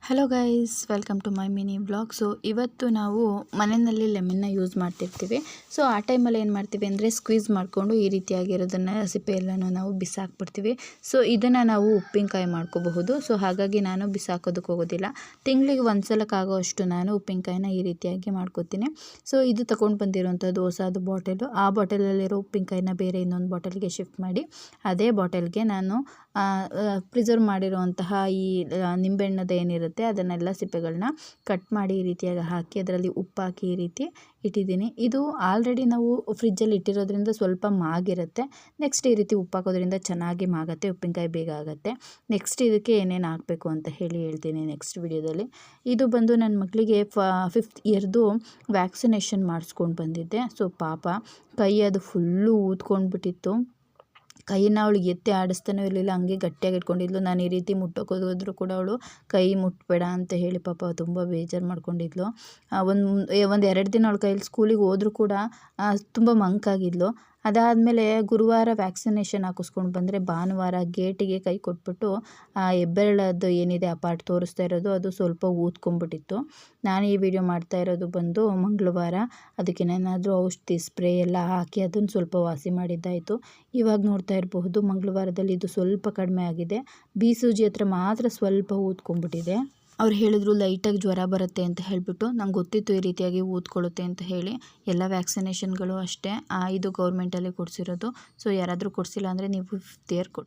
Hello guys, welcome to my mini blog. So ಇವತ್ತು ನಾವು ಮನೆಯಲ್ಲಿ ಲೆಮನ್ನ ಯೂಸ್ ಮಾಡ್ತಿರ್ತೀವಿ. ಸೊ ಆ ಟೈಮಲ್ಲಿ ಏನು ಮಾಡ್ತೀವಿ ಅಂದರೆ ಸ್ಕ್ವೀಸ್ ಮಾಡಿಕೊಂಡು ಈ ರೀತಿಯಾಗಿರೋದನ್ನು ಸಿಪ್ಪೆ ಎಲ್ಲನೂ ನಾವು ಬಿಸಾಕ್ಬಿಡ್ತೀವಿ. ಸೊ ಇದನ್ನು ನಾವು ಉಪ್ಪಿನಕಾಯಿ ಮಾಡ್ಕೋಬಹುದು. ಸೊ ಹಾಗಾಗಿ ನಾನು ಬಿಸಾಕೋದಕ್ಕೆ ಹೋಗೋದಿಲ್ಲ. ತಿಂಗಳಿಗೆ ಒಂದು ಸಲಕ್ಕಾಗೋಷ್ಟು ನಾನು ಉಪ್ಪಿನಕಾಯಿನ ಈ ರೀತಿಯಾಗಿ ಮಾಡ್ಕೋತೀನಿ. ಸೊ ಇದು ತೊಗೊಂಡು ಬಂದಿರೋಂಥದ್ದು ಹೊಸದು ಬಾಟಲು. ಆ ಬಾಟಲಲ್ಲಿರೋ ಉಪ್ಪಿನಕಾಯಿನ ಬೇರೆ ಇನ್ನೊಂದು ಬಾಟಲ್ಗೆ ಶಿಫ್ಟ್ ಮಾಡಿ ಅದೇ ಬಾಟಲ್ಗೆ ನಾನು ಪ್ರಿಸರ್ವ್ ಮಾಡಿರುವಂತಹ ಈ ನಿಂಬೆಹಣ್ಣದ ಏನಿರುತ್ತೆ ಅದನ್ನೆಲ್ಲ ಸಿಪ್ಪೆಗಳನ್ನ ಕಟ್ ಮಾಡಿ ಈ ರೀತಿಯಾಗಿ ಹಾಕಿ ಅದರಲ್ಲಿ ಉಪ್ಪು ಹಾಕಿ ಈ ರೀತಿ ಇಟ್ಟಿದ್ದೀನಿ. ಇದು ಆಲ್ರೆಡಿ ನಾವು ಫ್ರಿಜ್ಜಲ್ಲಿ ಇಟ್ಟಿರೋದ್ರಿಂದ ಸ್ವಲ್ಪ ಮಾಗಿರುತ್ತೆ. ನೆಕ್ಸ್ಟ್ ಈ ರೀತಿ ಉಪ್ಪು ಹಾಕೋದ್ರಿಂದ ಚೆನ್ನಾಗಿ ಮಾಗುತ್ತೆ, ಉಪ್ಪಿನಕಾಯಿ ಬೇಗ ಆಗುತ್ತೆ. ನೆಕ್ಸ್ಟ್ ಇದಕ್ಕೆ ಏನೇನು ಹಾಕಬೇಕು ಅಂತ ಹೇಳ್ತೀನಿ ನೆಕ್ಸ್ಟ್ ವಿಡಿಯೋದಲ್ಲಿ. ಇದು ಬಂದು ನನ್ನ ಮಕ್ಕಳಿಗೆ 5th ಇಯರ್ದು ವ್ಯಾಕ್ಸಿನೇಷನ್ ಮಾಡಿಸ್ಕೊಂಡು ಬಂದಿದ್ದೆ. ಸೊ ಪಾಪ ಕೈ ಅದು ಫುಲ್ಲು ಊದ್ಕೊಂಡ್ಬಿಟ್ಟಿತ್ತು. ಕೈನ ಅವಳಿಗೆ ಎತ್ತಿ ಆಡಿಸ್ತಾನೂ ಇರಲಿಲ್ಲ, ಹಂಗೆ ಗಟ್ಟಿಯಾಗಿ ಇಟ್ಕೊಂಡಿದ್ಲು. ನಾನು ಈ ರೀತಿ ಮುಟ್ಟೋಕೆ ಹೋದ್ರು ಕೂಡ ಅವಳು ಕೈ ಮುಟ್ಟಬೇಡ ಅಂತ ಹೇಳಿ ಪಾಪ ತುಂಬ ಬೇಜಾರು ಮಾಡ್ಕೊಂಡಿದ್ಲು. ಒಂದು 2 ದಿನ ಅವಳ ಕೈಯಲ್ಲಿ ಸ್ಕೂಲಿಗೆ ಹೋದರೂ ಕೂಡ ತುಂಬ ಮಂಕಾಗಿದ್ಲು. ಅದಾದಮೇಲೆ ಗುರುವಾರ ವ್ಯಾಕ್ಸಿನೇಷನ್ ಹಾಕಿಸ್ಕೊಂಡು ಬಂದರೆ ಭಾನುವಾರ ಗೇಟಿಗೆ ಕೈ ಕೊಟ್ಬಿಟ್ಟು ಹೆಬ್ಬೆರಳದ್ದು ಏನಿದೆ ಆ ಪಾರ್ಟ್ ತೋರಿಸ್ತಾ ಇರೋದು ಅದು ಸ್ವಲ್ಪ ಊದ್ಕೊಂಡ್ಬಿಟ್ಟಿತ್ತು. ನಾನು ಈ ವಿಡಿಯೋ ಮಾಡ್ತಾ ಇರೋದು ಬಂದು ಮಂಗಳವಾರ. ಅದಕ್ಕೇನೇನಾದರೂ ಔಷಧಿ ಸ್ಪ್ರೇ ಎಲ್ಲ ಹಾಕಿ ಅದನ್ನು ಸ್ವಲ್ಪ ವಾಸಿ ಮಾಡಿದ್ದಾಯಿತು. ಇವಾಗ ನೋಡ್ತಾ ಇರಬಹುದು ಮಂಗಳವಾರದಲ್ಲಿ ಇದು ಸ್ವಲ್ಪ ಕಡಿಮೆ ಆಗಿದೆ. ಸೂಜಿ ಹತ್ರ ಮಾತ್ರ ಸ್ವಲ್ಪ ಊದ್ಕೊಂಡ್ಬಿಟ್ಟಿದೆ. ಅವ್ರು ಹೇಳಿದ್ರು ಲೈಟಾಗಿ ಜ್ವರ ಬರುತ್ತೆ ಅಂತ ಹೇಳಿಬಿಟ್ಟು. ನಂಗೆ ಗೊತ್ತಿತ್ತು ಈ ರೀತಿಯಾಗಿ ಊದ್ಕೊಳ್ಳುತ್ತೆ ಅಂತ ಹೇಳಿ. ಎಲ್ಲ ವ್ಯಾಕ್ಸಿನೇಷನ್ಗಳು ಅಷ್ಟೇ ಇದು ಗೌರ್ಮೆಂಟಲ್ಲಿ ಕೊಡಿಸಿರೋದು. ಸೊ ಯಾರಾದರೂ ಕೊಡಿಸಿಲ್ಲ ಅಂದರೆ ನೀವು 5th ಇಯರ್